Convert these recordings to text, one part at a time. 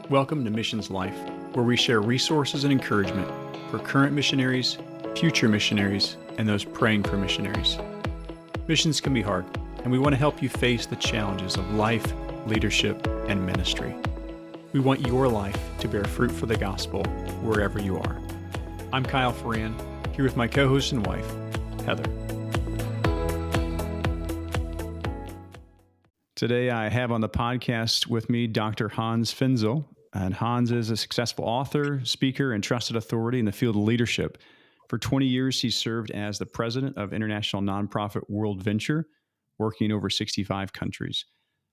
Welcome to Missions Life, where we share resources and encouragement for current missionaries, future missionaries, and those praying for missionaries. Missions can be hard, and we want to help you face the challenges of life, leadership, and ministry. We want your life to bear fruit for the gospel wherever you are. I'm Kyle Ferran, here with my co-host and wife, Heather. Today, I have on the podcast with me Dr. Hans Finzel, and Hans is a successful author, speaker, and trusted authority in the field of leadership. For 20 years, he served as the president of international nonprofit World Venture, working in over 65 countries.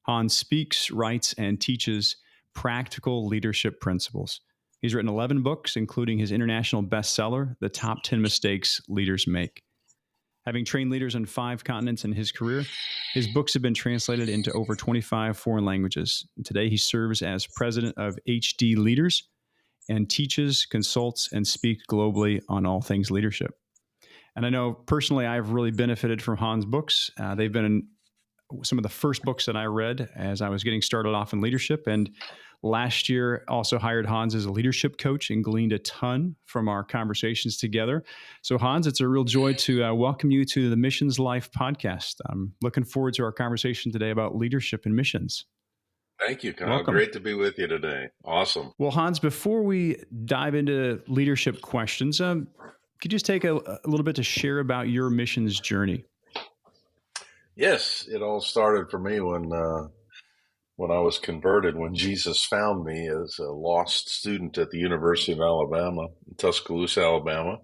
Hans speaks, writes, and teaches practical leadership principles. He's written 11 books, including his international bestseller, The Top 10 Mistakes Leaders Make. Having trained leaders on 5 continents in his career, his books have been translated into over 25 foreign languages. Today, he serves as president of HD Leaders and teaches, consults, and speaks globally on all things leadership. And I know personally, I've really benefited from Hans' books. They've been some of the first books that I read as I was getting started off in leadership. And last year, also hired Hans as a leadership coach and gleaned a ton from our conversations together. So Hans, it's a real joy to welcome you to the Missions Life podcast. I'm looking forward to our conversation today about leadership and missions. Thank you, Kyle. Welcome. Great to be with you today. Awesome. Well, Hans, before we dive into leadership questions, could you just take a little bit to share about your missions journey? Yes, it all started for me when I was converted, when Jesus found me as a lost student at the University of Alabama, in Tuscaloosa, Alabama.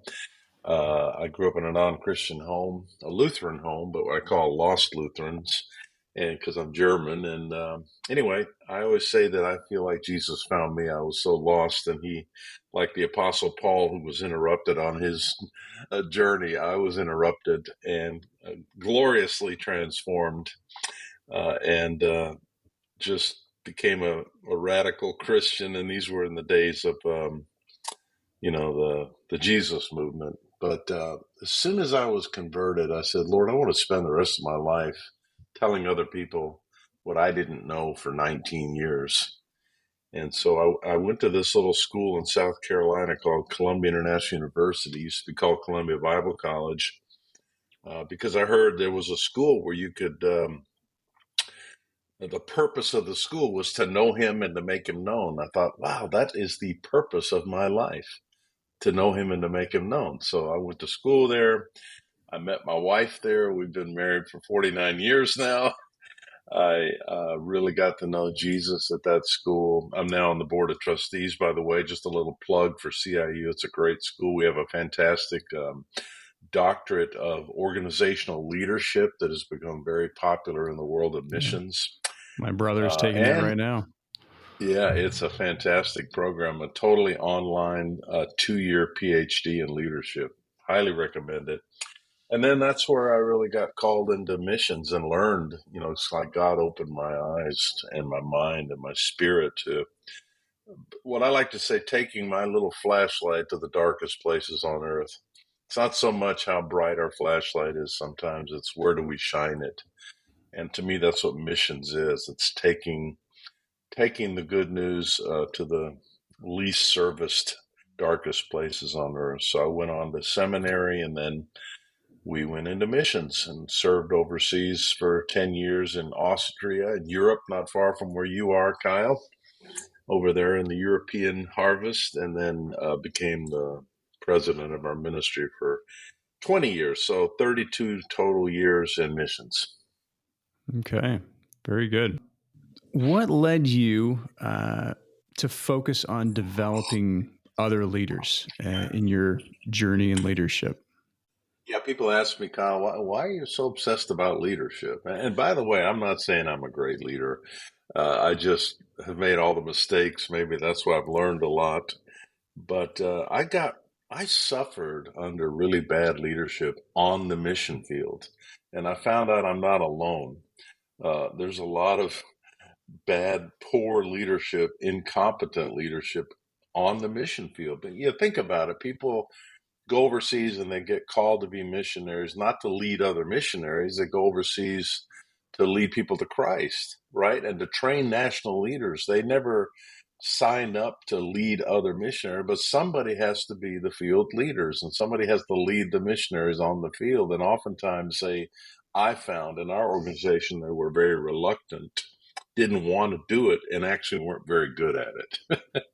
I grew up in a non-Christian home, a Lutheran home, but what I call lost Lutherans, and because I'm German. And anyway, I always say that I feel like Jesus found me. I was so lost, and he, like the Apostle Paul, who was interrupted on his journey, I was interrupted and gloriously transformed, and just became a radical Christian. And these were in the days of, the Jesus movement. But as soon as I was converted, I said, Lord, I want to spend the rest of my life telling other people what I didn't know for 19 years. And so I went to this little school in South Carolina called Columbia International University. It used to be called Columbia Bible College, because I heard there was a school where you could, the purpose of the school was to know him and to make him known. I thought, wow, that is the purpose of my life, to know him and to make him known. So I went to school there. I met my wife there. We've been married for 49 years now. I really got to know Jesus at that school. I'm now on the board of trustees, by the way. Just a little plug for CIU. It's a great school. We have a fantastic doctorate of organizational leadership that has become very popular in the world of missions. My brother's taking that right now. Yeah, it's a fantastic program, a totally online 2-year PhD in leadership. Highly recommend it. And then that's where I really got called into missions and learned, it's like God opened my eyes and my mind and my spirit to what I like to say, taking my little flashlight to the darkest places on earth. It's not so much how bright our flashlight is sometimes, it's where do we shine it. And to me, that's what missions is. It's taking the good news to the least serviced, darkest places on earth. So I went on to seminary, and then we went into missions and served overseas for 10 years in Austria and Europe, not far from where you are, Kyle, over there in the European harvest, and then became the president of our ministry for 20 years. So 32 total years in missions. Okay, very good. What led you to focus on developing other leaders in your journey in leadership? Yeah, people ask me, Kyle, why are you so obsessed about leadership? And by the way, I'm not saying I'm a great leader. I just have made all the mistakes. Maybe that's why I've learned a lot. But I suffered under really bad leadership on the mission field. And I found out I'm not alone. There's a lot of bad, poor leadership, incompetent leadership on the mission field. But think about it. People go overseas and they get called to be missionaries, not to lead other missionaries. They go overseas to lead people to Christ, right? And to train national leaders. They never sign up to lead other missionaries, but somebody has to be the field leaders and somebody has to lead the missionaries on the field. And oftentimes I found in our organization, they were very reluctant, didn't want to do it, and actually weren't very good at it.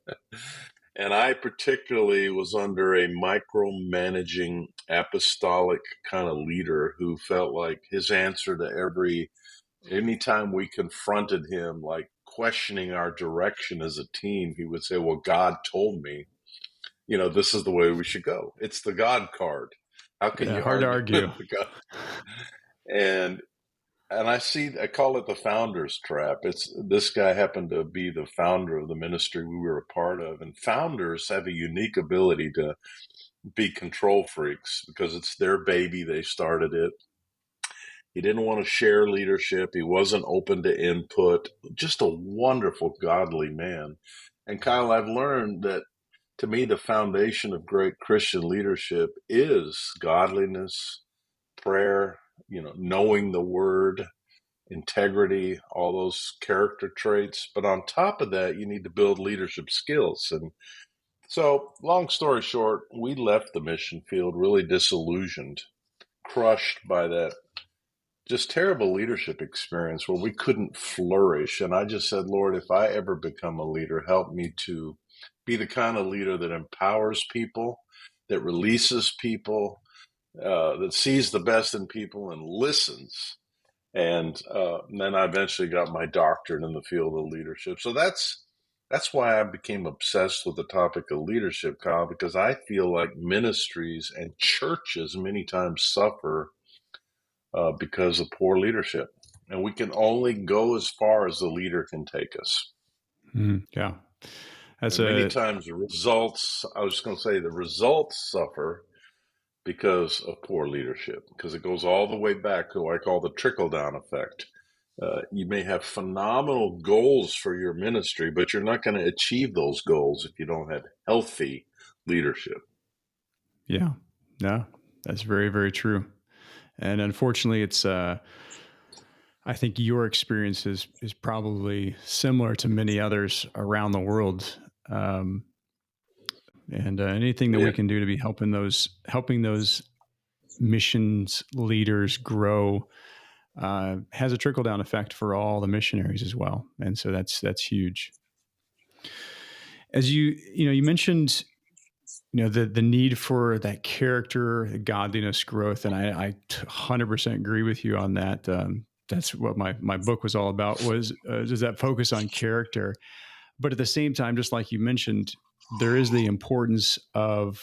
And I particularly was under a micromanaging apostolic kind of leader who felt like his answer to anytime we confronted him, like questioning our direction as a team, he would say, well, God told me, this is the way we should go. It's the God card. How can Yeah, you hard to argue with argue. the God? And I call it the founder's trap. This guy happened to be the founder of the ministry we were a part of. And founders have a unique ability to be control freaks because it's their baby. They started it. He didn't want to share leadership. He wasn't open to input. Just a wonderful, godly man. And Kyle, I've learned that to me, the foundation of great Christian leadership is godliness, prayer, knowing the word, integrity, all those character traits. But on top of that, you need to build leadership skills. And so, long story short, we left the mission field really disillusioned, crushed by that just terrible leadership experience where we couldn't flourish. And I just said, Lord, if I ever become a leader, help me to be the kind of leader that empowers people, that releases people, that sees the best in people and listens. And then I eventually got my doctorate in the field of leadership. So that's why I became obsessed with the topic of leadership, Kyle, because I feel like ministries and churches many times suffer because of poor leadership. And we can only go as far as the leader can take us. Yeah. That's And many a times I was just going to say the results suffer because of poor leadership, because it goes all the way back to what I call the trickle down effect. You may have phenomenal goals for your ministry, but you're not going to achieve those goals if you don't have healthy leadership. Yeah. No, that's very, very true. And unfortunately, it's, I think your experience is probably similar to many others around the world. Um, and anything that Yeah. we can do to be helping those missions leaders grow has a trickle down effect for all the missionaries as well. And so that's huge. As you mentioned, the need for that character, godliness growth, and I 100% agree with you on that. That's what my book was all about, was does that focus on character. But at the same time, just like you mentioned, there is the importance of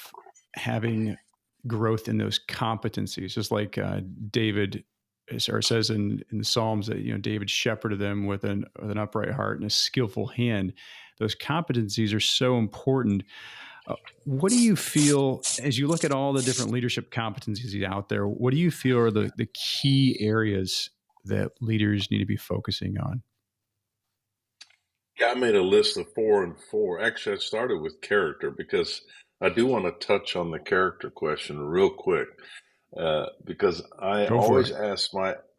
having growth in those competencies, just like David or says in the Psalms that David shepherded them with an upright heart and a skillful hand. Those competencies are so important. What do you feel as you look at all the different leadership competencies out there? What do you feel are the key areas that leaders need to be focusing on? Yeah, I made a list of 4 and 4. Actually, I started with character because I do want to touch on the character question real quick. Because Go for it.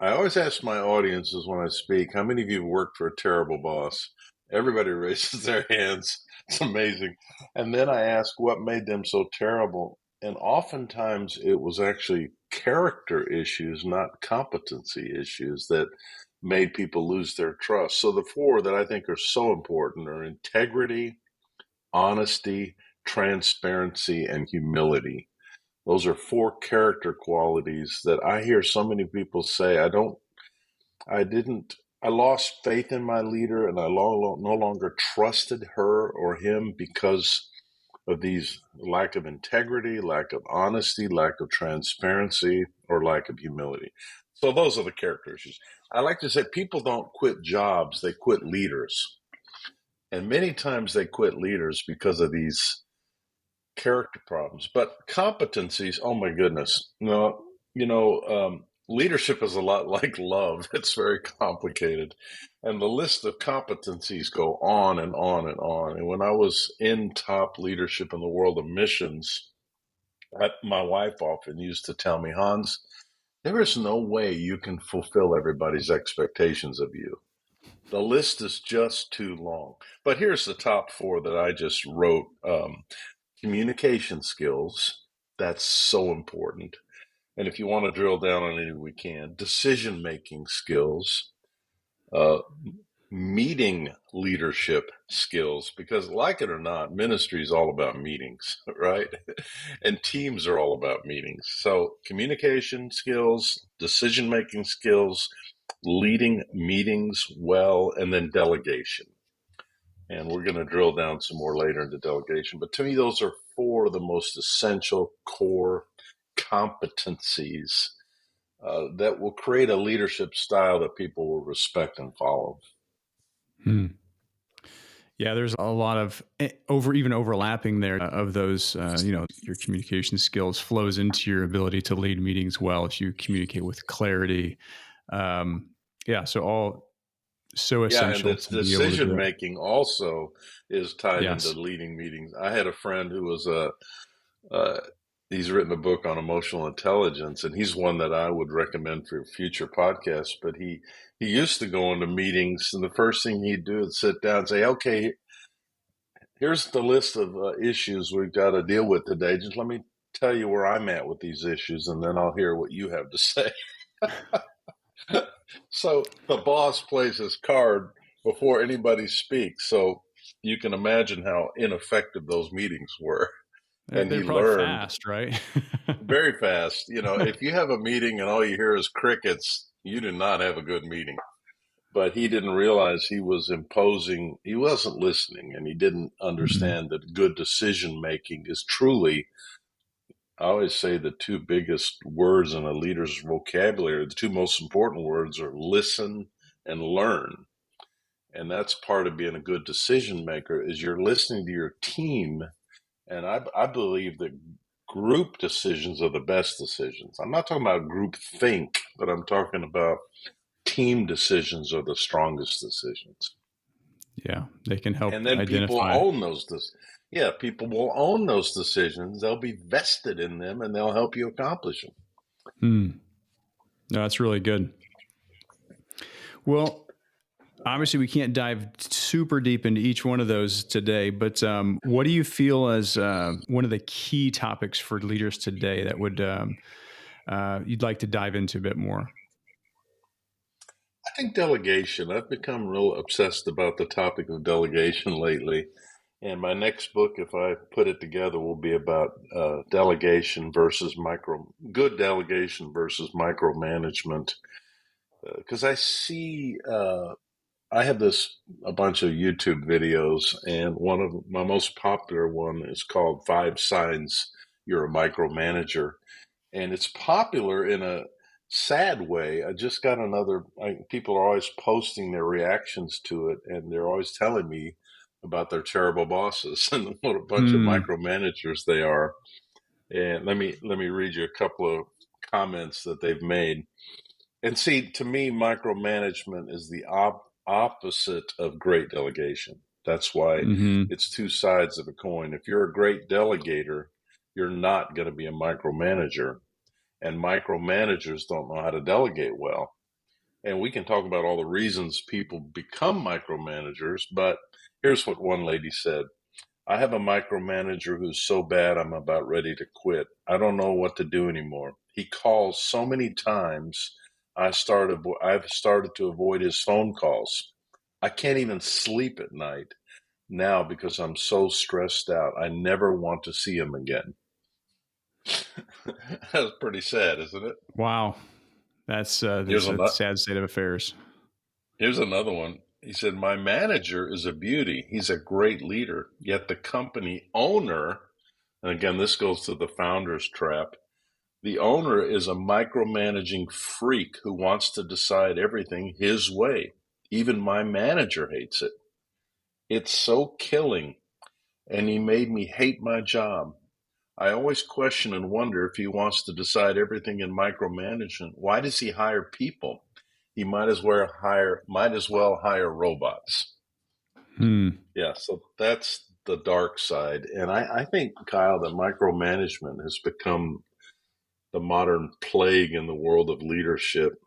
I always ask my audiences when I speak, how many of you have worked for a terrible boss? Everybody raises their hands. It's amazing. And then I ask what made them so terrible. And oftentimes it was actually character issues, not competency issues, that made people lose their trust. So the 4 that I think are so important are integrity, honesty, transparency, and humility. Those are 4 character qualities that I hear so many people say, I lost faith in my leader and I no longer trusted her or him because of these lack of integrity, lack of honesty, lack of transparency, or lack of humility. So those are the character issues. I like to say people don't quit jobs, they quit leaders. And many times they quit leaders because of these character problems. But competencies, oh my goodness. No, leadership is a lot like love. It's very complicated. And the list of competencies go on and on and on. And when I was in top leadership in the world of missions, my wife often used to tell me, Hans, there is no way you can fulfill everybody's expectations of you. The list is just too long. But here's the top four that I just wrote. Communication skills. That's so important. And if you want to drill down on it, we can. Decision-making skills, uh, meeting leadership skills, because like it or not, ministry is all about meetings, right? And teams are all about meetings. So communication skills, decision-making skills, leading meetings well, and then delegation. And we're going to drill down some more later into delegation. But to me, those are four of the most essential core competencies that will create a leadership style that people will respect and follow. Hmm. Yeah, there's a lot of even overlapping there of those. Your communication skills flows into your ability to lead meetings well if you communicate with clarity. Yeah, so all so Yeah, and the essential to be able to decision do it. making also is tied into Yes. leading meetings. I had a friend who was uh, he's written a book on emotional intelligence, and he's one that I would recommend for future podcasts. But he used to go into meetings, and the first thing he'd do is sit down and say, "Okay, here's the list of issues we've got to deal with today. Just let me tell you where I'm at with these issues, and then I'll hear what you have to say." So the boss plays his card before anybody speaks. So you can imagine how ineffective those meetings were. And They're he probably learned fast, right? very fast. You know, if you have a meeting and all you hear is crickets, you do not have a good meeting. But he didn't realize he was imposing, he wasn't listening, and he didn't Mhm. understand that good decision making is truly, I always say the two biggest words in a leader's vocabulary, the two most important words are listen and learn. And that's part of being a good decision maker is you're listening to your team. And I believe that group decisions are the best decisions. I'm not talking about group think, but I'm talking about team decisions are the strongest decisions. Yeah, they can help And then people identify. own those. Yeah, people will own those decisions. They'll be vested in them, and they'll help you accomplish them. Hmm. No, that's really good. Well, obviously, we can't dive super deep into each one of those today, but what do you feel as one of the key topics for leaders today that would you'd like to dive into a bit more? I think delegation. I've become real obsessed about the topic of delegation lately. And my next book, if I put it together, will be about good delegation versus micromanagement. Because I have a bunch of YouTube videos, and one of my most popular one is called Five Signs You're a Micromanager. And it's popular in a sad way. I just got people are always posting their reactions to it, and they're always telling me about their terrible bosses and what a bunch of Hmm. micromanagers they are. And let me read you a couple of comments that they've made. And see, to me, micromanagement is the opposite of great delegation. That's why Hmm. it's two sides of a coin. If you're a great delegator, you're not going to be a micromanager, and micromanagers don't know how to delegate well. And we can talk about all the reasons people become micromanagers, but here's what one lady said. I have a micromanager who's so bad I'm about ready to quit. I don't know what to do anymore. He calls so many times. I've started to avoid his phone calls. I can't even sleep at night now because I'm so stressed out. I never want to see him again. That's pretty sad, isn't it? Wow, that's Here's a another. sad state of affairs. Here's another one. He said, "My manager is a beauty. He's a great leader. Yet the company owner, and again, this goes to the founder's trap, the owner is a micromanaging freak who wants to decide everything his way. Even my manager hates it. It's so killing, and he made me hate my job. I always question and wonder if he wants to decide everything in micromanagement. Why does he hire people? He might as well hire robots." Hmm. Yeah, so that's the dark side. And I think, Kyle, that micromanagement has become the modern plague in the world of leadership.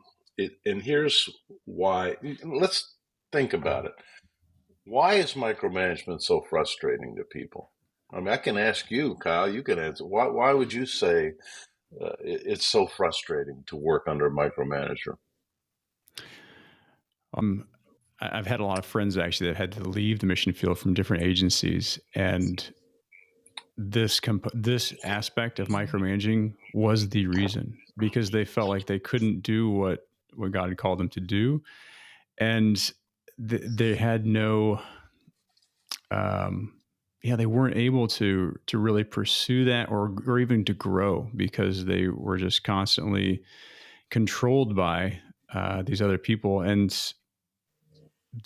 And here's why. Let's Think about it. Why is micromanagement so frustrating to people? I mean, I can ask you, Kyle, you can answer. Why would you say it's so frustrating to work under a micromanager? Um, I've had a lot of friends actually that had to leave the mission field from different agencies, and this aspect of micromanaging was the reason, because they felt like they couldn't do what God had called them to do, and they had no, um, yeah, they weren't able to really pursue that, or even to grow, because they were just constantly controlled by these other people. And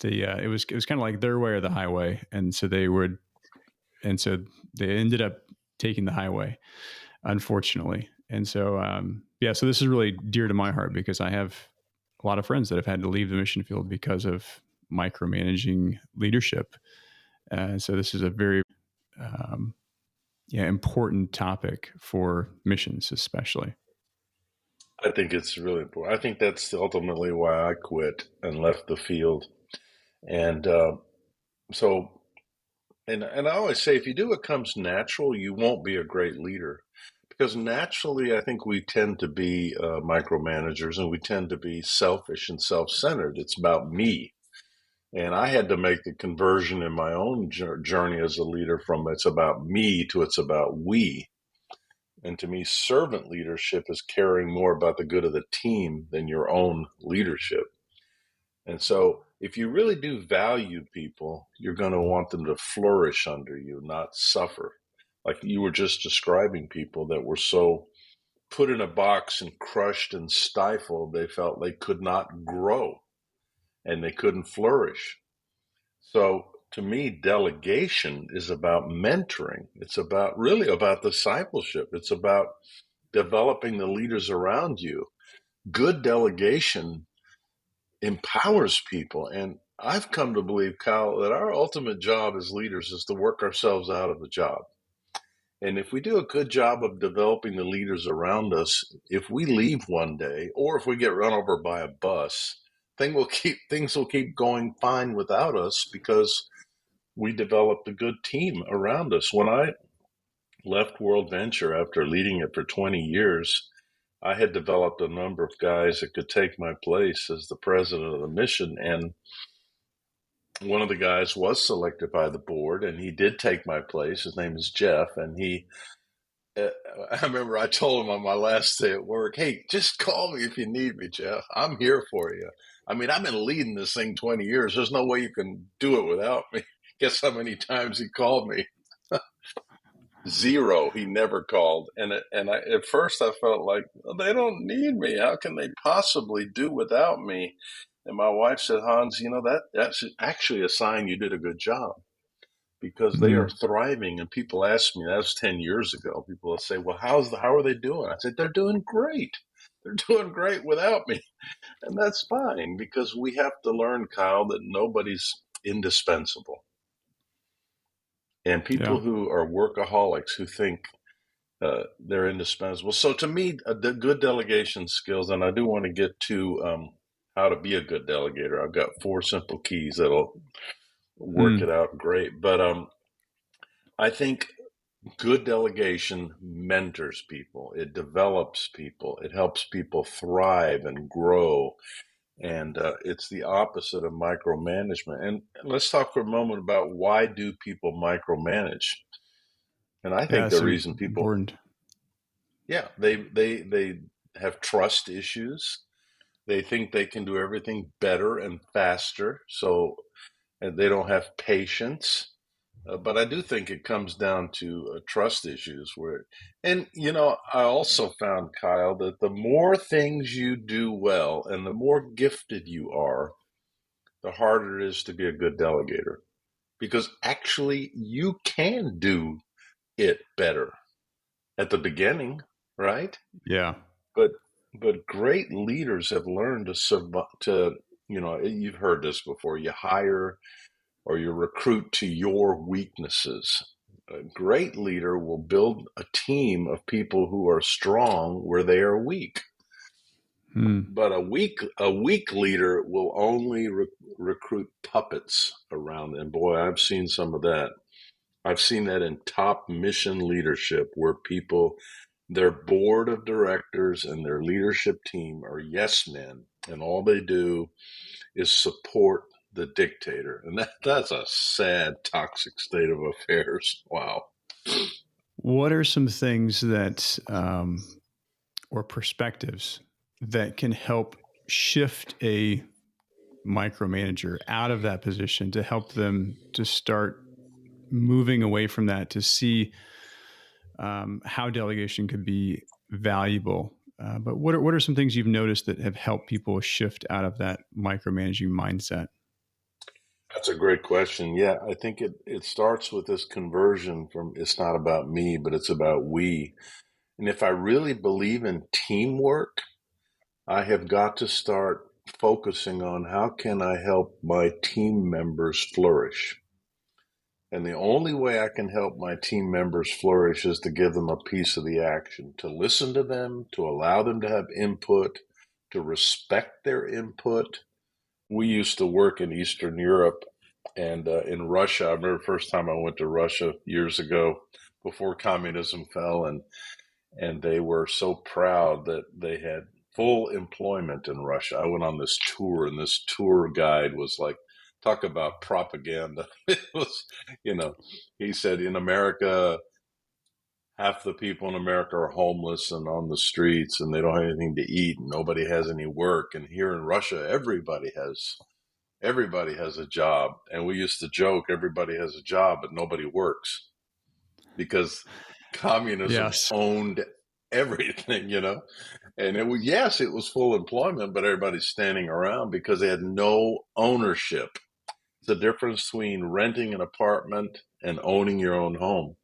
it was kind of like their way or the highway, and so they ended up taking the highway, unfortunately. And so yeah, so this is really dear to my heart, because I have a lot of friends that have had to leave the mission field because of micromanaging leadership. So this is a very um, yeah, important topic for missions, especially. I think it's really important. I think that's ultimately why I quit and left the field. And so, and I always say, if you do what comes natural, you won't be a great leader. Because naturally, I think we tend to be micromanagers, and we tend to be selfish and self-centered. It's about me. And I had to make the conversion in my own journey as a leader from it's about me to it's about we. And to me, servant leadership is caring more about the good of the team than your own leadership. And so, if you really do value people, you're going to want them to flourish under you, not suffer. Like you were just describing people that were so put in a box and crushed and stifled, they felt they could not grow and they couldn't flourish. So, to me, delegation is about mentoring. It's about really about discipleship. It's about developing the leaders around you. Good delegation empowers people. And I've come to believe, Kyle, that our ultimate job as leaders is to work ourselves out of a job. And if we do a good job of developing the leaders around us, if we leave one day, or if we get run over by a bus, things will keep going fine without us because we developed a good team around us. When I left World Venture after leading it for 20 years, I had developed a number of guys that could take my place as the president of the mission. And one of the guys was selected by the board, and he did take my place. His name is Jeff. And uh, I remember I told him on my last day at work, hey, just call me if you need me, Jeff. I'm here for you. I mean, I've been leading this thing 20 years. There's no way you can do it without me. Guess how many times he called me? Zero. He never called. At first I felt like, well, they don't need me. How can they possibly do without me? And my wife said, Hans, that's actually a sign you did a good job because they are Mm, thriving. And people ask me, that was 10 years ago. People will say, well, how are they doing? I said, they're doing great. They're doing great without me. And that's fine because we have to learn, Kyle, that nobody's indispensable. And yeah. people who are workaholics who think they're indispensable. So to me, good delegation skills, and I do want to get to how to be a good delegator. I've got 4 simple keys that'll work it Mm, out great. But I think good delegation mentors people. It develops people. It helps people thrive and grow. And it's the opposite of micromanagement. And let's talk for a moment about why do people micromanage? And I think yeah, the so reason people, important. yeah, they have trust issues. They think they can do everything better and faster, so and they don't have patience. But I do think it comes down to trust issues. I also found, Kyle, that the more things you do well and the more gifted you are, the harder it is to be a good delegator because actually you can do it better at the beginning, right? Yeah. But great leaders have learned to survive. You've heard this before. You hire or you recruit to your weaknesses. A great leader will build a team of people who are strong where they are weak. Mm. But a weak leader will only recruit puppets around them. Boy, I've seen some of that. I've seen that in top mission leadership where people, their board of directors and their leadership team are yes men, and all they do is support the dictator. And that's a sad, toxic state of affairs. Wow. What are some things that, or perspectives that can help shift a micromanager out of that position to help them to start moving away from that to see how delegation could be valuable? But what are some things you've noticed that have helped people shift out of that micromanaging mindset? That's a great question. Yeah, I think it starts with this conversion from it's not about me, but it's about we. And if I really believe in teamwork, I have got to start focusing on how can I help my team members flourish. And the only way I can help my team members flourish is to give them a piece of the action, to listen to them, to allow them to have input, to respect their input. We used to work in Eastern Europe and in Russia. I remember the first time I went to Russia years ago before communism fell, and they were so proud that they had full employment in Russia. I went on this tour, and this tour guide was like, talk about propaganda. It was, you know, he said in America, half the people in America are homeless and on the streets, and they don't have anything to eat, and nobody has any work. And here in Russia, everybody has a job. And we used to joke, everybody has a job, but nobody works because communism Yes. owned everything, And it was, yes, it was full employment, but everybody's standing around because they had no ownership. It's the difference between renting an apartment and owning your own home.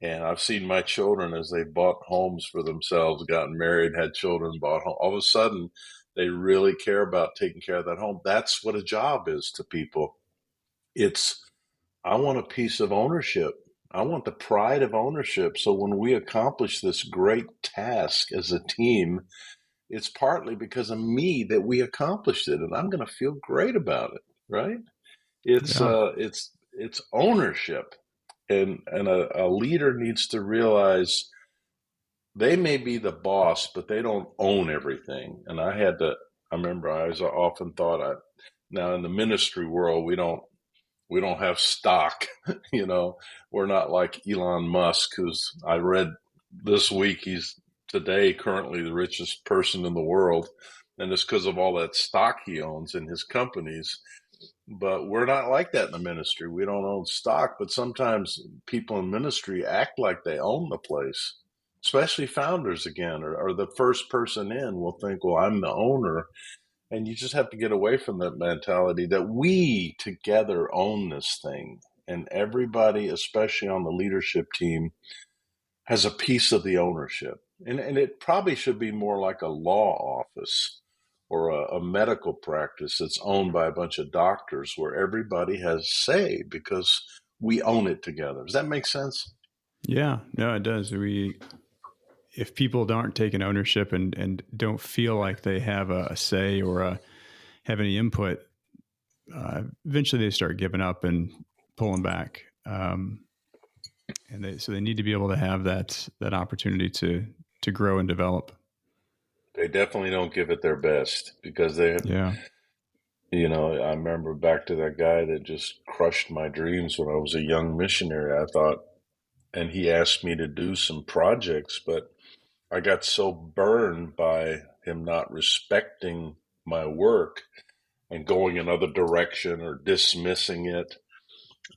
And I've seen my children as they bought homes for themselves, gotten married, had children, bought home. All of a sudden, they really care about taking care of that home. That's what a job is to people. It's, I want a piece of ownership. I want the pride of ownership. So when we accomplish this great task as a team, it's partly because of me that we accomplished it, and I'm going to feel great about it, right? It's Yeah. uh, it's it's ownership, and a leader needs to realize they may be the boss, but they don't own everything. And I remember I was often thought, now in the ministry world, we don't have stock. you know, we're not like Elon Musk, who's I read this week he's today currently the richest person in the world, and it's because of all that stock he owns in his companies. But we're not like that in the ministry. We don't own stock, but sometimes people in ministry act like they own the place, especially founders again, or the first person in will think, well, I'm the owner. And you just have to get away from that mentality that we together own this thing. And everybody, especially on the leadership team, has a piece of the ownership. And it probably should be more like a law office or a medical practice that's owned by a bunch of doctors where everybody has say because we own it together. Does that make sense? Yeah. No, it does. If people aren't taking ownership and don't feel like they have a say or have any input, eventually they start giving up and pulling back. So they need to be able to have that opportunity to grow and develop. They definitely don't give it their best because Yeah. I remember back to that guy that just crushed my dreams when I was a young missionary. I thought, and he asked me to do some projects, but I got so burned by him not respecting my work and going another direction or dismissing it.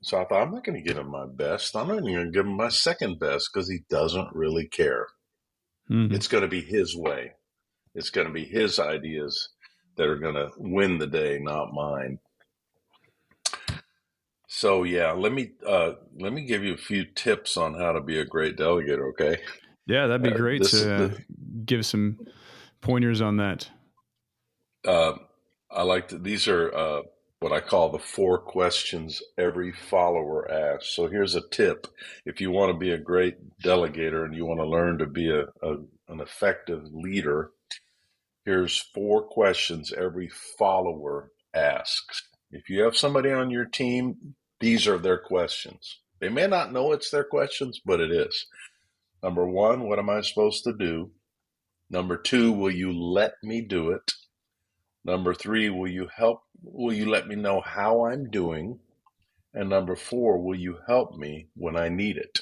So I thought, I'm not going to give him my best. I'm not even going to give him my second best because he doesn't really care. Mm-hmm. It's going to be his way. It's going to be his ideas that are going to win the day, not mine. So yeah, let me give you a few tips on how to be a great delegator. Okay, Yeah, that'd be great this to give some pointers on that. uh, I like to, these are what I call the 4 questions every follower asks. So here's a tip: if you want to be a great delegator and you want to learn to be an effective leader, Here's 4 questions every follower asks. If you have somebody on your team, these are their questions. They may not know it's their questions, but it is. Number 1, what am I supposed to do? Number 2, will you let me do it? Number 3, will you let me know how I'm doing? And number 4, will you help me when I need it?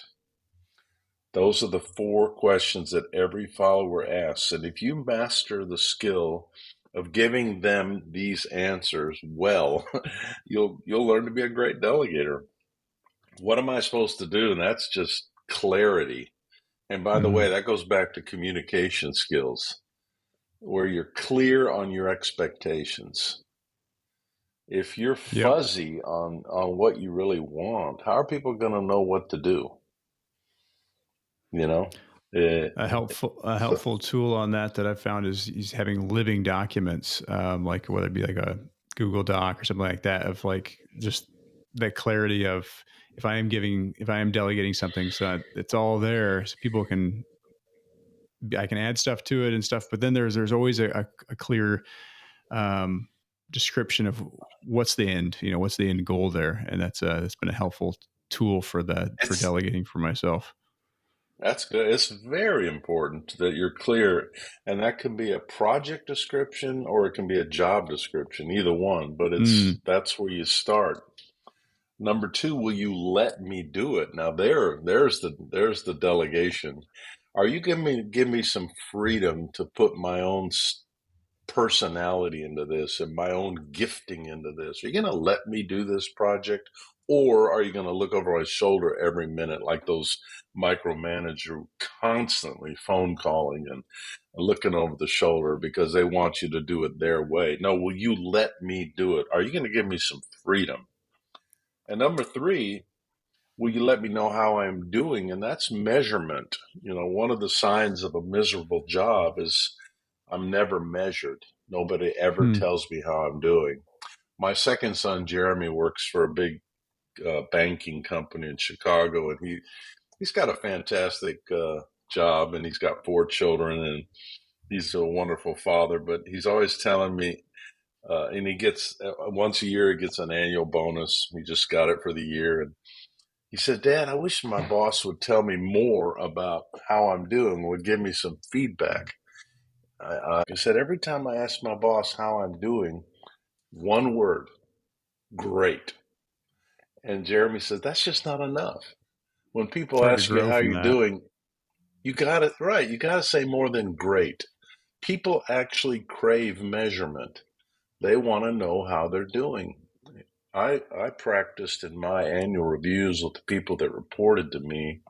Those are the 4 questions that every follower asks. And if you master the skill of giving them these answers well, you'll learn to be a great delegator. What am I supposed to do? And that's just clarity. And by the way, Mm. that goes back to communication skills, where you're clear on your expectations. If you're Yep. fuzzy on what you really want, how are people going to know what to do? You know, it, A so helpful tool on that I've found is having living documents, like whether it be like a Google Doc or something like that, of like just that clarity of if I am delegating something, so that it's all there, so people can I can add stuff to it and stuff. But then there's always a clear um, description of what's the end, what's the end goal there, and that's been a helpful tool for it's delegating for myself. that's good. It's very important that you're clear, and that can be a project description or it can be a job description, either one. But Mm, that's where you start. Number 2, will you let me do it? Now there's the delegation. Are you give me some freedom to put my own personality into this and my own gifting into this? Are you going to let me do this project? Or are you going to look over my shoulder every minute like those micromanager constantly phone calling and looking over the shoulder because they want you to do it their way? No, will you let me do it? Are you going to give me some freedom? And number 3, will you let me know how I'm doing? And that's measurement. One of the signs of a miserable job is I'm never measured. Nobody ever mm, tells me how I'm doing. My second son, Jeremy, works for a big banking company in Chicago, and he's got a fantastic job, and he's got 4 children, and he's a wonderful father. But he's always telling me, and he gets once a year, he gets an annual bonus. He just got it for the year, and he said, "Dad, I wish my boss would tell me more about how I'm doing, would give me some feedback." I said, every time I ask my boss how I'm doing, one word, great. And Jeremy said, that's just not enough. When it's people hard to ask you grow how from you're that. doing, you got it right. You got to say more than great. People actually crave measurement. They want to know how they're doing. I practiced in my annual reviews with the people that reported to me.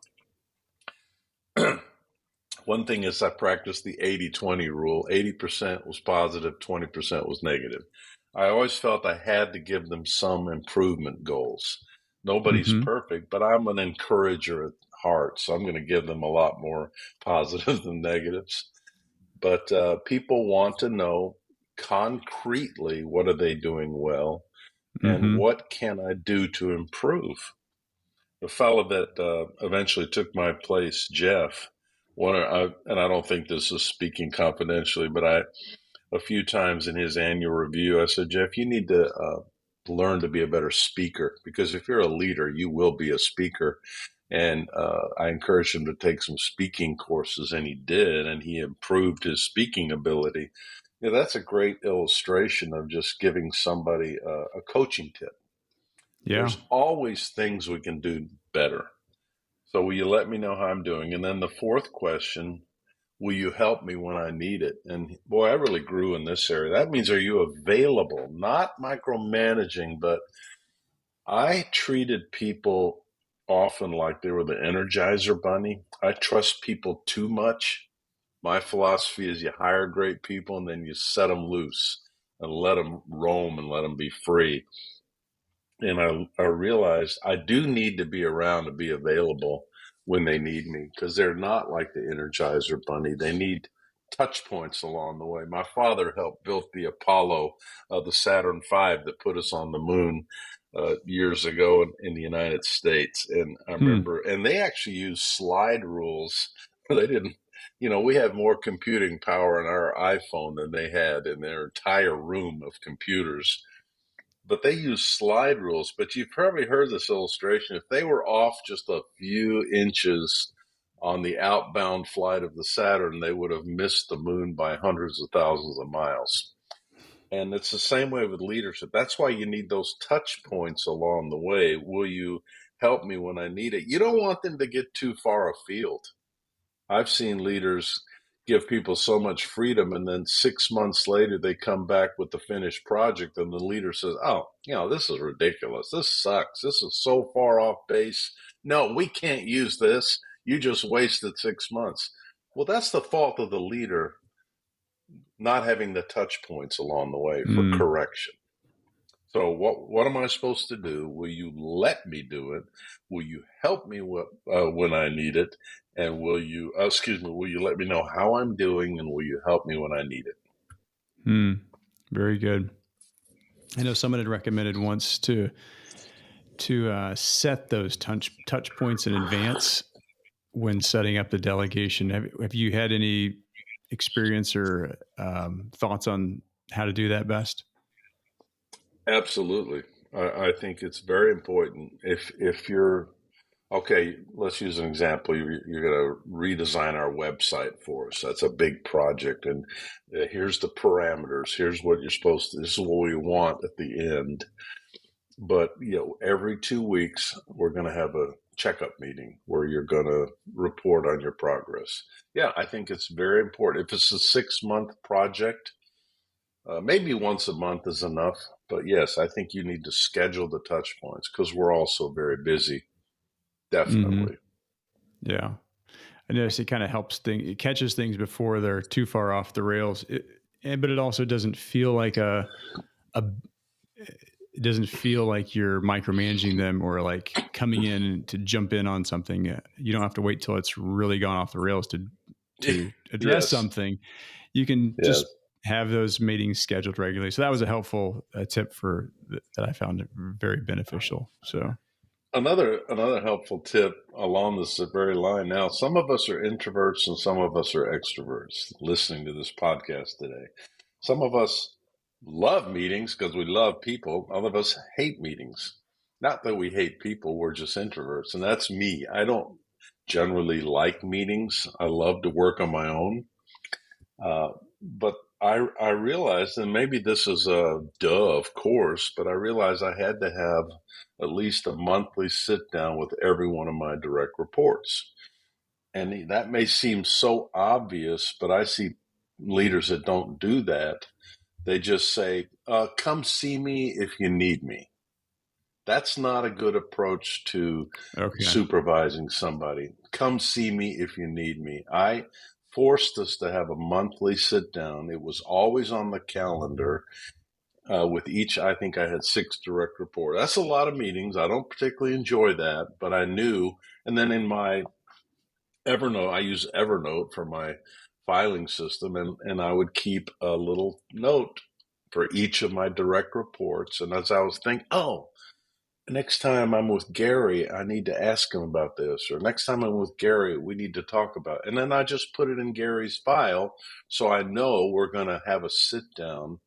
One thing is I practiced the 80-20 rule. 80% was positive, 20% was negative. I always felt I had to give them some improvement goals. Nobody's Hmm. perfect, but I'm an encourager at heart, so I'm going to give them a lot more positives than negatives. But people want to know concretely, what are they doing well and Hmm. what can I do to improve? The fellow that eventually took my place, Jeff, and I don't think this is speaking confidentially, but a few times in his annual review, I said, Jeff, you need to learn to be a better speaker, because if you're a leader, you will be a speaker. And I encouraged him to take some speaking courses, and he did, and he improved his speaking ability. That's a great illustration of just giving somebody a coaching tip. Yeah. There's always things we can do better. So will you let me know how I'm doing? And then the fourth question, will you help me when I need it? And boy, I really grew in this area. That means, are you available? Not micromanaging, but I treated people often like they were the Energizer Bunny. I trust people too much. My philosophy is you hire great people and then you set them loose and let them roam and let them be free. And I realized I do need to be around to be available when they need me, because they're not like the Energizer Bunny. They need touch points along the way. My father helped build the Apollo, the Saturn V that put us on the moon years ago in the United States. And I Hmm. remember, and they actually used slide rules. They didn't. we have more computing power in our iPhone than they had in their entire room of computers. But they use slide rules. But you've probably heard this illustration. If they were off just a few inches on the outbound flight of the Saturn, they would have missed the moon by hundreds of thousands of miles. And it's the same way with leadership. That's why you need those touch points along the way. Will you help me when I need it? You don't want them to get too far afield. I've seen leaders give people so much freedom, and then 6 months later they come back with the finished project, and the leader says, "Oh, this is ridiculous. This sucks. This is so far off base. No, we can't use this. You just wasted 6 months." Well, that's the fault of the leader not having the touch points along the way for correction. So what am I supposed to do? Will you let me do it? Will you help me when I need it? And will you let me know how I'm doing, and will you help me when I need it? Very good. I know someone had recommended once to set those touch points in advance when setting up the delegation. Have you had any experience or thoughts on how to do that best? Absolutely. I think it's very important. If you're okay, let's use an example. You're going to redesign our website for us. That's a big project, and here's the parameters. Here's what you're supposed to. This is what we want at the end. But every 2 weeks we're going to have a checkup meeting where you're going to report on your progress. Yeah, I think it's very important. If it's a 6-month project, maybe once a month is enough. But yes, I think you need to schedule the touch points because we're also very busy. Definitely. Mm-hmm. Yeah. I notice it kind of helps it catches things before they're too far off the rails. But it also doesn't feel like it doesn't feel like you're micromanaging them or like coming in to jump in on something. You don't have to wait till it's really gone off the rails to address something. You can just have those meetings scheduled regularly. So that was a helpful tip that I found very beneficial. So another helpful tip along this very line. Now, some of us are introverts and some of us are extroverts listening to this podcast today. Some of us love meetings because we love people. Other of us hate meetings. Not that we hate people, we're just introverts. And that's me. I don't generally like meetings. I love to work on my own. But I realized, and maybe this is a of course, but I realized I had to have at least a monthly sit down with every one of my direct reports. And that may seem so obvious, but I see leaders that don't do that. They just say, come see me if you need me. That's not a good approach to supervising somebody. Come see me if you need me. I forced us to have a monthly sit down. It was always on the calendar with each. I think I had 6 direct reports. That's a lot of meetings. I don't particularly enjoy that, but I knew. And then in my Evernote, I use Evernote for my filing system, and I would keep a little note for each of my direct reports. And as I was thinking, next time I'm with Gary, I need to ask him about this. Or next time I'm with Gary, we need to talk about it. And then I just put it in Gary's file so I know we're going to have a sit down,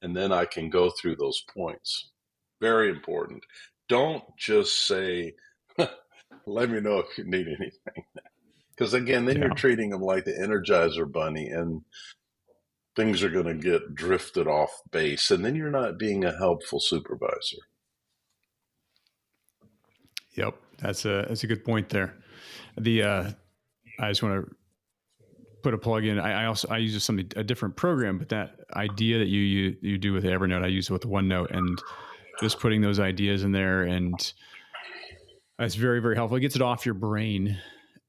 and then I can go through those points. Very important. Don't just say, let me know if you need anything. Because again, then you're treating them like the Energizer Bunny, and things are going to get drifted off base, and then you're not being a helpful supervisor. Yep, that's a good point there. I just want to put a plug in. I use a different program, but that idea that you do with Evernote, I use it with OneNote, and just putting those ideas in there, and that's very, very helpful. It gets it off your brain.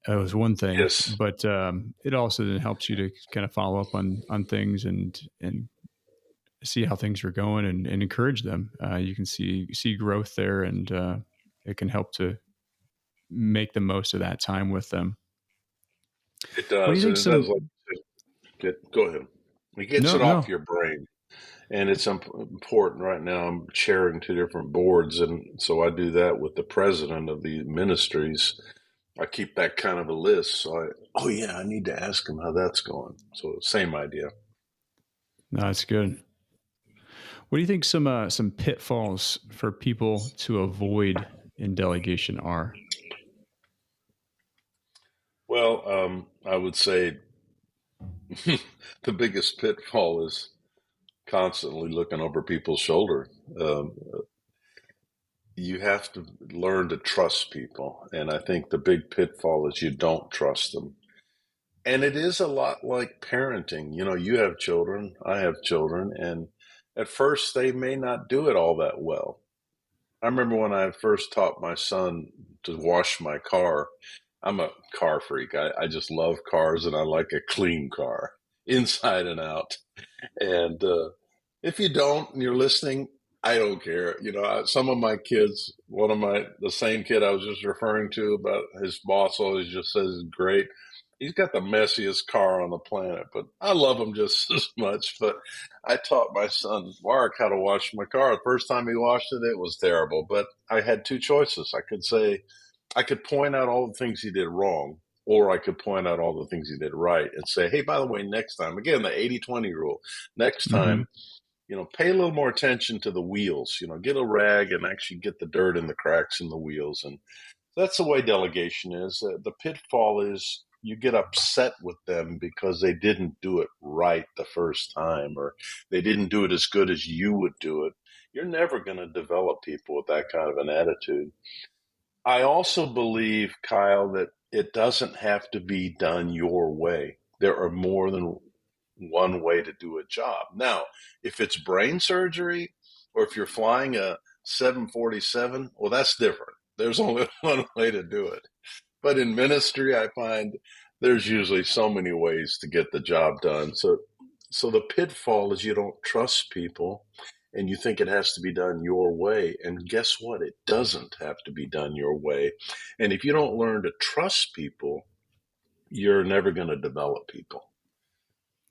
Was one thing, yes. But it also then helps you to kind of follow up on things and see how things are going and encourage them. You can see growth there, and it can help to make the most of that time with them. It does. What do you think? Go ahead. It gets it off your brain. And it's important right now. I'm chairing 2 different boards, and so I do that with the president of the ministries. I keep that kind of a list. So oh yeah, I need to ask him how that's going. So same idea. No, that's good. What do you think some pitfalls for people to avoid in delegation are? Well, I would say the biggest pitfall is constantly looking over people's shoulder. Um, you have to learn to trust people. And I think the big pitfall is you don't trust them. And it is a lot like parenting. You know, you have children, I have children, and at first they may not do it all that well. I remember when I first taught my son to wash my car. I'm a car freak. I just love cars and I like a clean car inside and out. And if you don't and you're listening, I don't care. You know, some of my kids, the same kid I was just referring to about his boss always just says is great. He's got the messiest car on the planet, but I love him just as much. But I taught my son Mark how to wash my car. The first time he washed it, it was terrible. But I had two choices. I could point out all the things he did wrong, or I could point out all the things he did right and say, hey, by the way, next time, again, the 80-20 rule, next Hmm. time, pay a little more attention to the wheels, get a rag and actually get the dirt and the cracks in the wheels. And that's the way delegation is. The pitfall is you get upset with them because they didn't do it right the first time, or they didn't do it as good as you would do it. You're never going to develop people with that kind of an attitude. I also believe, Kyle, that it doesn't have to be done your way. There are more than one way to do a job. Now, if it's brain surgery or if you're flying a 747, well, that's different. There's only one way to do it. But in ministry, I find there's usually so many ways to get the job done. So the pitfall is you don't trust people and you think it has to be done your way. And guess what? It doesn't have to be done your way. And if you don't learn to trust people, you're never going to develop people.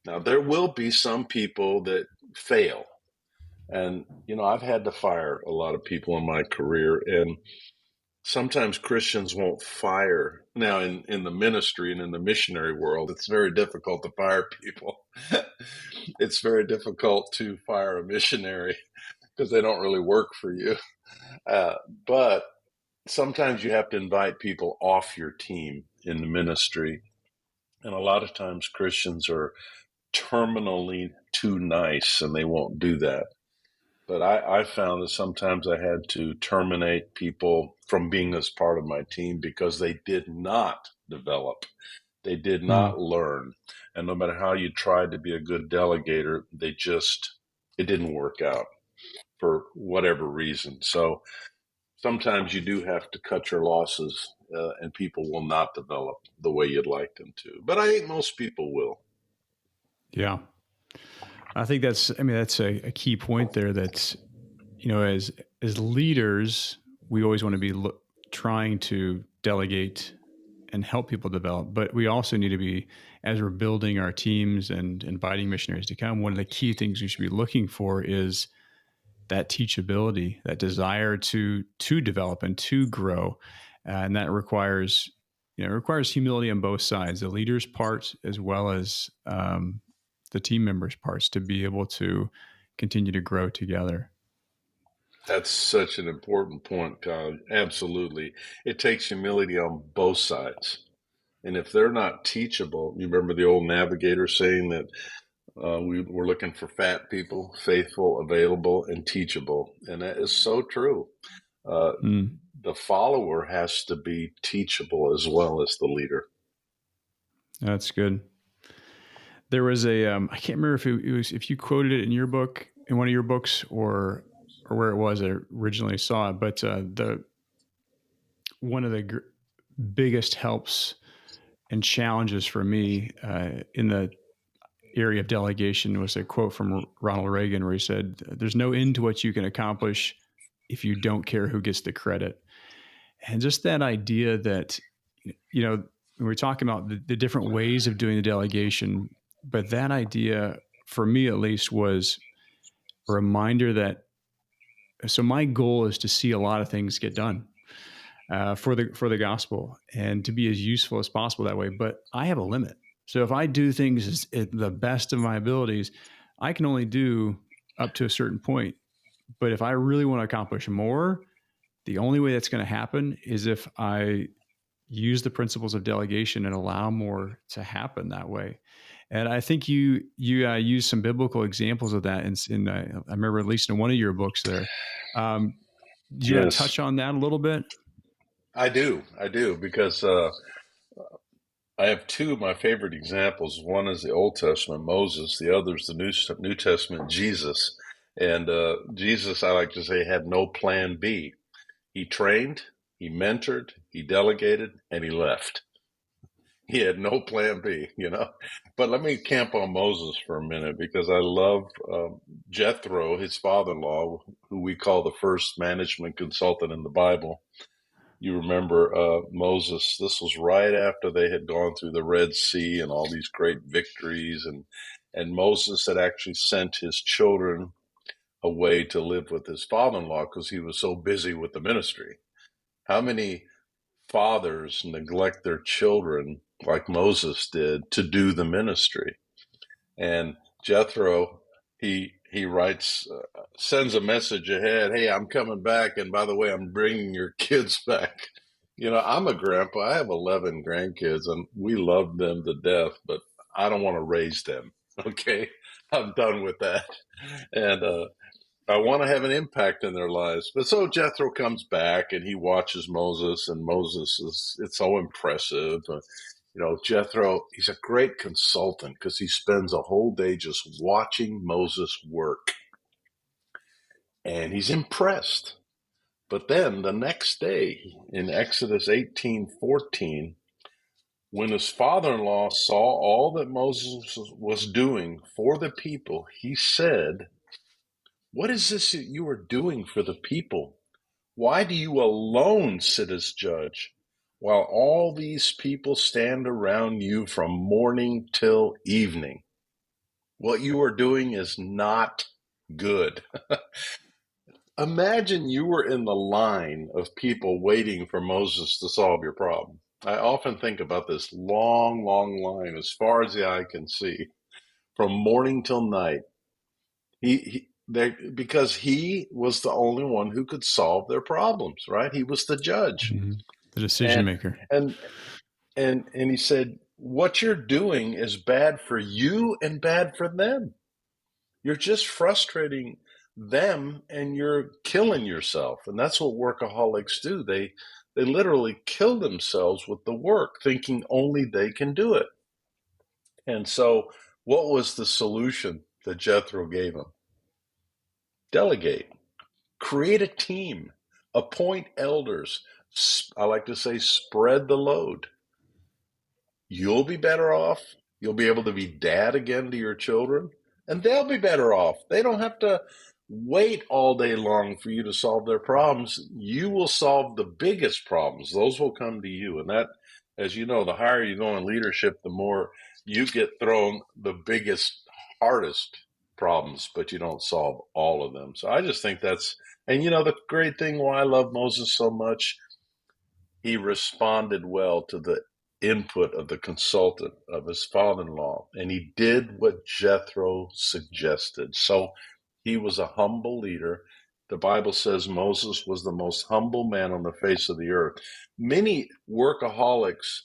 Now, there will be some people that fail. And, I've had to fire a lot of people in my career. And sometimes Christians won't fire. Now, in the ministry and in the missionary world, it's very difficult to fire people. It's very difficult to fire a missionary because they don't really work for you. Uh, but sometimes you have to invite people off your team in the ministry. And a lot of times Christians are terminally too nice and they won't do that. But I found that sometimes I had to terminate people from being as part of my team because they did not develop. They did Hmm. not learn. And no matter how you tried to be a good delegator, it didn't work out for whatever reason. So sometimes you do have to cut your losses and people will not develop the way you'd like them to. But I think most people will. Yeah. I think that's a key point there. That's, as leaders, we always want to be trying to delegate and help people develop, but we also need to be, as we're building our teams and inviting missionaries to come, one of the key things we should be looking for is that teachability, that desire to develop and to grow, and that requires humility on both sides, the leader's part as well as the team members' parts, to be able to continue to grow together. That's such an important point, Kyle. Absolutely. It takes humility on both sides. And if they're not teachable, you remember the old navigator saying that we're looking for fat people, faithful, available, and teachable. And that is so true. Uh, Mm, the follower has to be teachable as well as the leader. that's good. There was I can't remember if it was if you quoted it in your book, in one of your books, or where it was I originally saw it, but the one of the biggest helps and challenges for me in the area of delegation was a quote from Ronald Reagan where he said, "There's no end to what you can accomplish if you don't care who gets the credit." And just that idea that, when we're talking about the different ways of doing the delegation, but that idea, for me at least, was a reminder that, so my goal is to see a lot of things get done. for the gospel and to be as useful as possible that way. But I have a limit. So if I do things at the best of my abilities, I can only do up to a certain point. But if I really want to accomplish more, the only way that's going to happen is if I use the principles of delegation and allow more to happen that way. And I think you use some biblical examples of that I remember at least in one of your books there. Do you want to Yes, touch on that a little bit? I do. I do because I have two of my favorite examples. One is the Old Testament, Moses. The other is the New Testament, Jesus. And Jesus, I like to say, had no plan B. He trained, he mentored, he delegated, and he left. He had no plan B, you know. But let me camp on Moses for a minute because I love Jethro, his father-in-law, who we call the first management consultant in the Bible. You remember Moses, this was right after they had gone through the Red Sea and all these great victories. And Moses had actually sent his children away to live with his father-in-law because he was so busy with the ministry. How many fathers neglect their children like Moses did to do the ministry? And Jethro, he writes, sends a message ahead. Hey, I'm coming back, and by the way, I'm bringing your kids back. You know, I'm a grandpa. I have 11 grandkids, and we love them to death, but I don't want to raise them. Okay, I'm done with that, and I want to have an impact in their lives. But so Jethro comes back, and he watches Moses, and Moses is it's so impressive. You know, Jethro, he's a great consultant because he spends a whole day just watching Moses work, and he's impressed. But then the next day in Exodus 18:14, when his father-in-law saw all that Moses was doing for the people, he said, "What is this that you are doing for the people? Why do you alone sit as judge, while all these people stand around you from morning till evening? What you are doing is not good." Imagine you were in the line of people waiting for Moses to solve your problem. I often think about this long, long line as far as the eye can see, from morning till night. Because he was the only one who could solve their problems, right? He was the judge. Mm-hmm. The decision And maker. and and he said, "What you're doing is bad for you and bad for them. You're just frustrating them and you're killing yourself." And that's what workaholics do. They literally kill themselves with the work, thinking only they can do it. And so what was the solution that Jethro gave him? Delegate. Create a team. Appoint elders. I like to say spread the load. You'll be better off. You'll be able to be dad again to your children, and they'll be better off. They don't have to wait all day long for you to solve their problems. You will solve the biggest problems. Those will come to you. And that, as you know, the higher you go in leadership, the more you get thrown the biggest, hardest problems, but you don't solve all of them. So I just think and you know, the great thing why I love Moses so much, he responded well to the input of the consultant of his father-in-law, and he did what Jethro suggested. So he was a humble leader. The Bible says Moses was the most humble man on the face of the earth. Many workaholics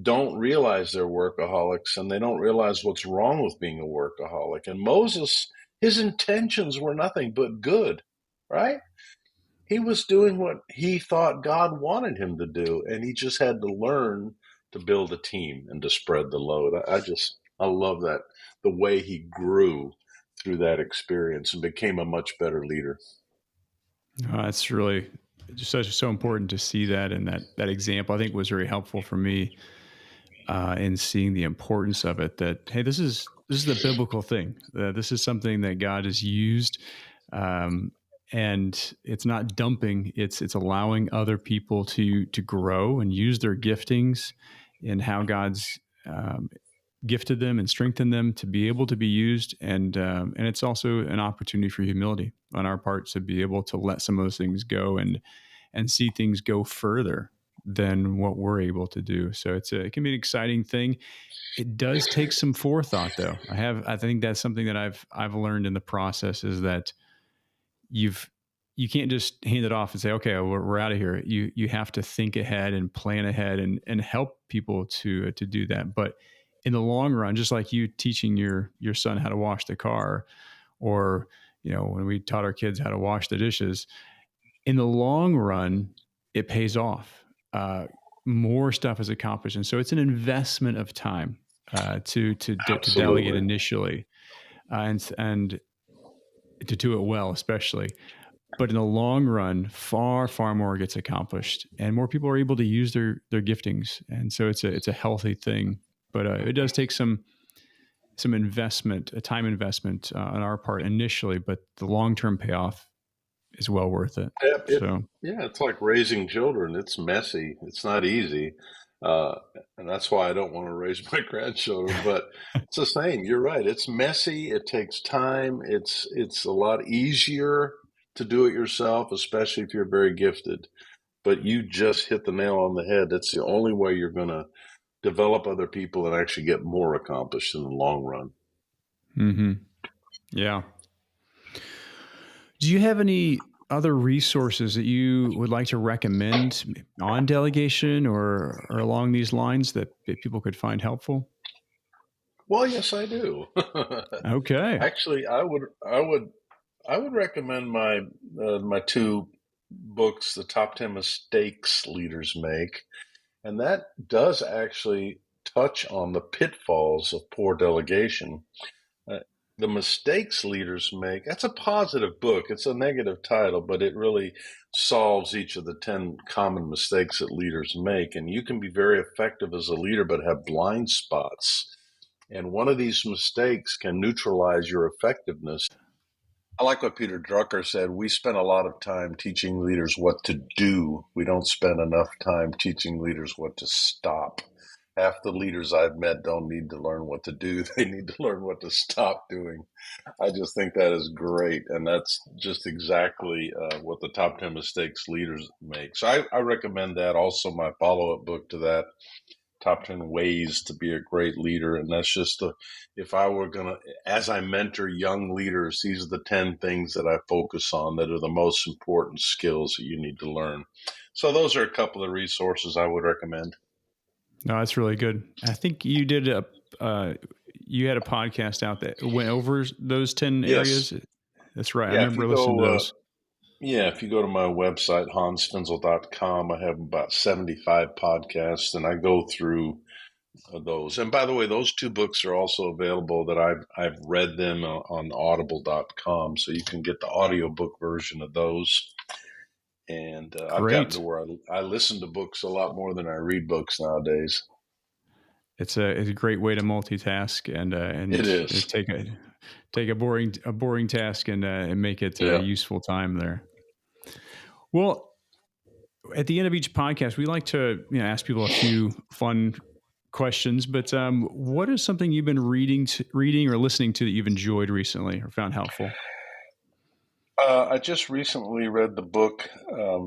don't realize they're workaholics, and they don't realize what's wrong with being a workaholic. And Moses, his intentions were nothing but good, right? He was doing what he thought God wanted him to do, and he just had to learn to build a team and to spread the load. I love that, the way he grew through that experience and became a much better leader. It's really just so important to see that, and that example I think was very helpful for me in seeing the importance of it. That hey, this is the biblical thing. This is something that God has used, um, and it's not dumping. It's allowing other people to grow and use their giftings and how God's gifted them and strengthened them to be able to be used. And it's also an opportunity for humility on our part to be able to let some of those things go and see things go further than what we're able to do. So it can be an exciting thing. It does take some forethought, though. I think that's something that I've learned in the process is that you've you can't just hand it off and say, okay, we're out of here. You have to think ahead and plan ahead and help people to do that. But in the long run, just like you teaching your son how to wash the car, or when we taught our kids how to wash the dishes, in the long run, it pays off. More stuff is accomplished, and so it's an investment of time to delegate Absolutely. initially, and to do it well, especially. But in the long run, far far more gets accomplished, and more people are able to use their giftings, and so it's a healthy thing. But it does take some investment, a time investment on our part initially, but the long term payoff is well worth it. Yeah, So, it's like raising children. It's messy. It's not easy. Uh, and that's why I don't want to raise my grandchildren, but it's the same. You're right. It's messy. It takes time. It's a lot easier to do it yourself, especially if you're very gifted. But you just hit the nail on the head. That's the only way you're going to develop other people and actually get more accomplished in the long run. yeah. Do you have any other resources that you would like to recommend on delegation or along these lines that people could find helpful? Well, yes, I do. Okay, Actually, I would recommend my two books, The Top 10 Mistakes Leaders Make, and that does actually touch on the pitfalls of poor delegation. Uh, the mistakes leaders make, that's a positive book. It's a negative title, but it really solves each of the 10 common mistakes that leaders make. And you can be very effective as a leader, but have blind spots. And one of these mistakes can neutralize your effectiveness. I like what Peter Drucker said. We spend a lot of time teaching leaders what to do. We don't spend enough time teaching leaders what to stop. Half the leaders I've met don't need to learn what to do. They need to learn what to stop doing. I just think that is great. And that's just exactly what the top 10 mistakes leaders make. So I recommend that. Also, my follow up book to that, Top 10 Ways to Be a Great Leader. And that's just if I were going to, as I mentor young leaders, these are the 10 things that I focus on that are the most important skills that you need to learn. So those are a couple of resources I would recommend. no, that's really good. I think you did you had a podcast out that went over those 10 Yes. areas. That's right. I Yeah. If remember you listening to go, those. if you go to my website, hansfinzel.com, I have about 75 podcasts and I go through those. And by the way, those two books are also available that I've read them on audible.com. So you can get the audiobook version of those. And I've gotten to Great. where I listen to books a lot more than I read books nowadays. It's a great way to multitask It and is. take a boring task and make it a Yeah. useful time there. Well, at the end of each podcast, we like to ask people a few fun questions. But what is something you've been reading or listening to that you've enjoyed recently or found helpful? I just recently read the book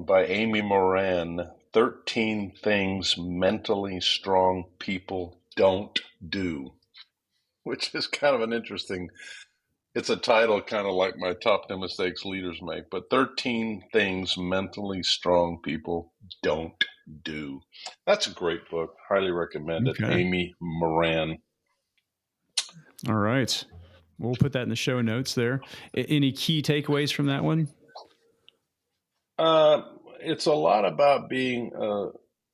by Amy Moran, 13 Things Mentally Strong People Don't Do, which is kind of an interesting, it's a title kind of like my top 10 mistakes leaders make, but 13 Things Mentally Strong People Don't Do. That's a great book. Highly recommend it. Okay. Amy Moran. All right. We'll put that in the show notes there. Any key takeaways from that one? It's a lot about being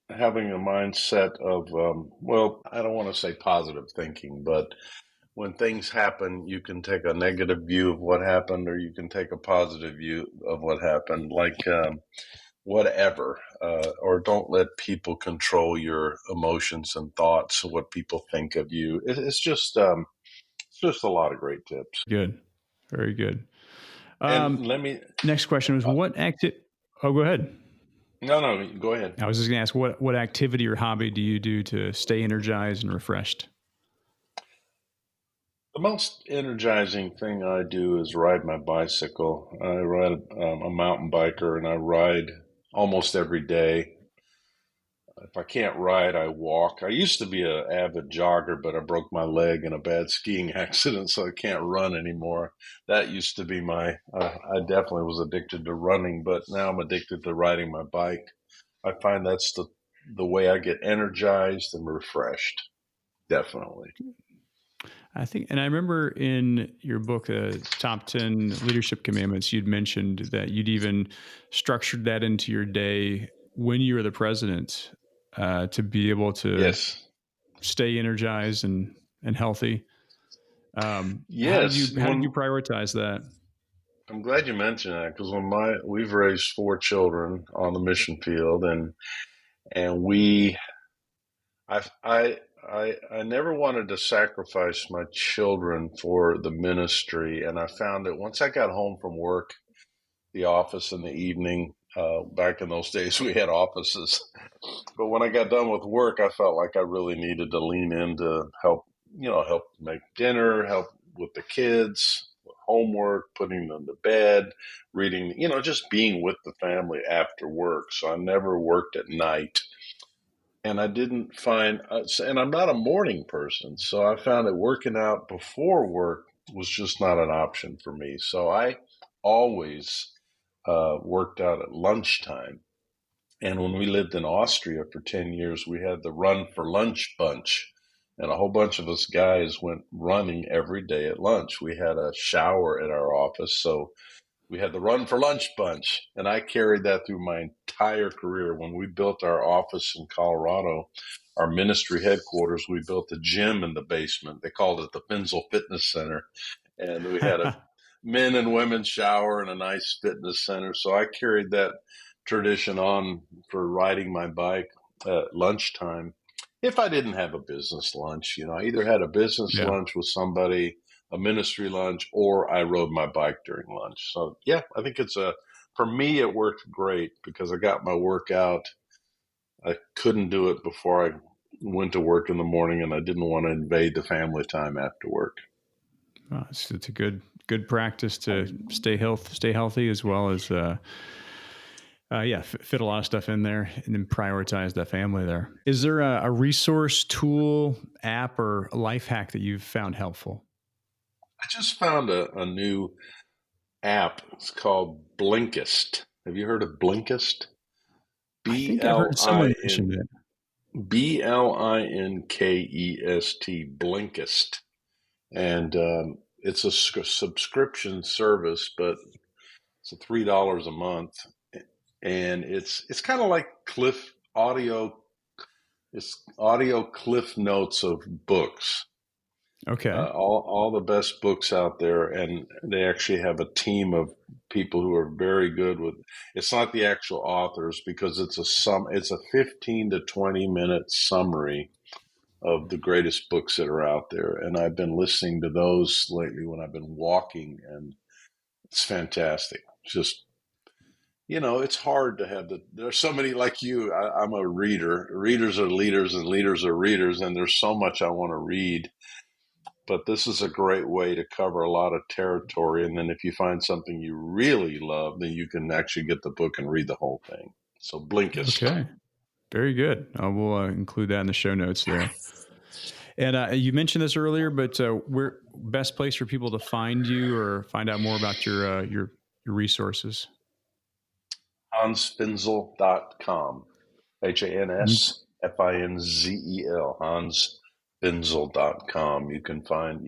having a mindset of well, I don't want to say positive thinking, but when things happen, you can take a negative view of what happened, or you can take a positive view of what happened. Like whatever, or don't let people control your emotions and thoughts. What people think of you. It's just a lot of great tips. Good. Very good. And Um, let me. Next question was what Oh, go ahead. No, go ahead. I was just going to ask what activity or hobby do you do to stay energized and refreshed? The most energizing thing I do is ride my bicycle. I ride, a mountain biker, and I ride almost every day. If I can't ride, I walk. I used to be an avid jogger, but I broke my leg in a bad skiing accident, so I can't run anymore. That used to be I definitely was addicted to running, but now I'm addicted to riding my bike. I find that's the way I get energized and refreshed. Definitely. I think, and I remember in your book, Top 10 Leadership Commandments, you'd mentioned that you'd even structured that into your day when you were the president to be able to Yes. stay energized and healthy. Yes. How did you prioritize that? I'm glad you mentioned that because we've raised four children on the mission field, and I I I never wanted to sacrifice my children for the ministry, and I found that once I got home from work, the office in the evening. Back in those days, we had offices, but when I got done with work, I felt like I really needed to lean in to help make dinner, help with the kids, homework, putting them to bed, reading, just being with the family after work. So I never worked at night. And I didn't find, and I'm not a morning person. So I found that working out before work was just not an option for me. So I always worked out at lunchtime. And when we lived in Austria for 10 years, we had the Run for Lunch bunch. And a whole bunch of us guys went running every day at lunch. We had a shower at our office. So we had the Run for Lunch bunch. And I carried that through my entire career. When we built our office in Colorado, our ministry headquarters, we built a gym in the basement. They called it the Finzel Fitness Center. And we had a men and women shower and a nice fitness center. So I carried that tradition on for riding my bike at lunchtime. If I didn't have a business lunch, I either had a business Yeah. lunch with somebody, a ministry lunch, or I rode my bike during lunch. So yeah, I think for me, it worked great because I got my workout. I couldn't do it before I went to work in the morning, and I didn't want to invade the family time after work. It's a good practice to stay healthy as well as fit a lot of stuff in there and then prioritize that family there. Is there a resource, tool, app, or a life hack that you've found helpful? I just found a new app. It's called Blinkist. Have you heard of Blinkist? I B think I've L heard I someone mention N it. Blinkest. Blinkist, and it's a subscription service, but it's $3 a month, and it's kind of like Cliff Audio. It's audio cliff notes of books. Okay. All the best books out there, and they actually have a team of people who are very good with. It's not the actual authors because it's a 15 to 20-minute summary of the greatest books that are out there, and I've been listening to those lately when I've been walking, and it's fantastic. It's just it's hard to have there's so many like you. I'm a reader. Readers are leaders, and leaders are readers, and there's so much I want to read, but this is a great way to cover a lot of territory. And then if you find something you really love, then you can actually get the book and read the whole thing. So Blinkist. Okay. Very good. We'll include that in the show notes there. And you mentioned this earlier, but where best place for people to find you or find out more about your resources? HansFinzel.com. HANSFINZEL. HansFinzel.com. You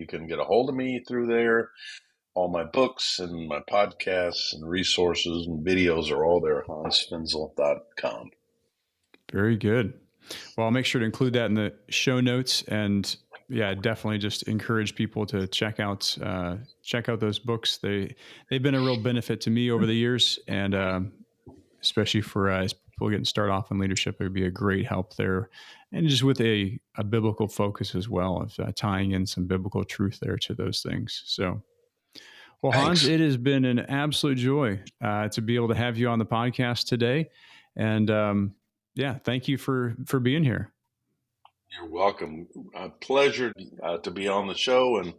can get a hold of me through there. All my books and my podcasts and resources and videos are all there at HansFinzel.com. Very good. Well, I'll make sure to include that in the show notes, and definitely just encourage people to check out those books. They've been a real benefit to me over the years, and especially for people getting started off in leadership, it would be a great help there, and just with a biblical focus as well of tying in some biblical truth there to those things. So. Well, Thanks. Hans, it has been an absolute joy to be able to have you on the podcast today, and thank you for being here. You're welcome. A pleasure to be on the show, and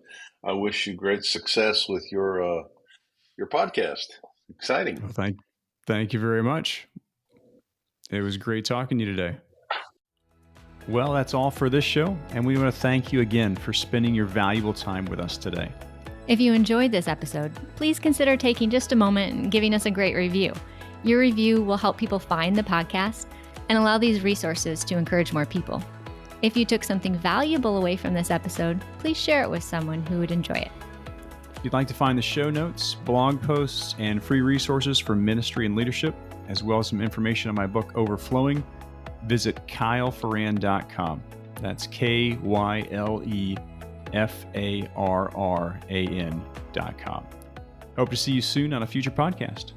I wish you great success with your podcast. Exciting. Well, thank you very much. It was great talking to you today. Well, that's all for this show, and we want to thank you again for spending your valuable time with us today. If you enjoyed this episode, please consider taking just a moment and giving us a great review. Your review will help people find the podcast and allow these resources to encourage more people. If you took something valuable away from this episode, please share it with someone who would enjoy it. If you'd like to find the show notes, blog posts, and free resources for ministry and leadership, as well as some information on my book, Overflowing, visit kylefarran.com. That's KYLEFARRAN.com. Hope to see you soon on a future podcast.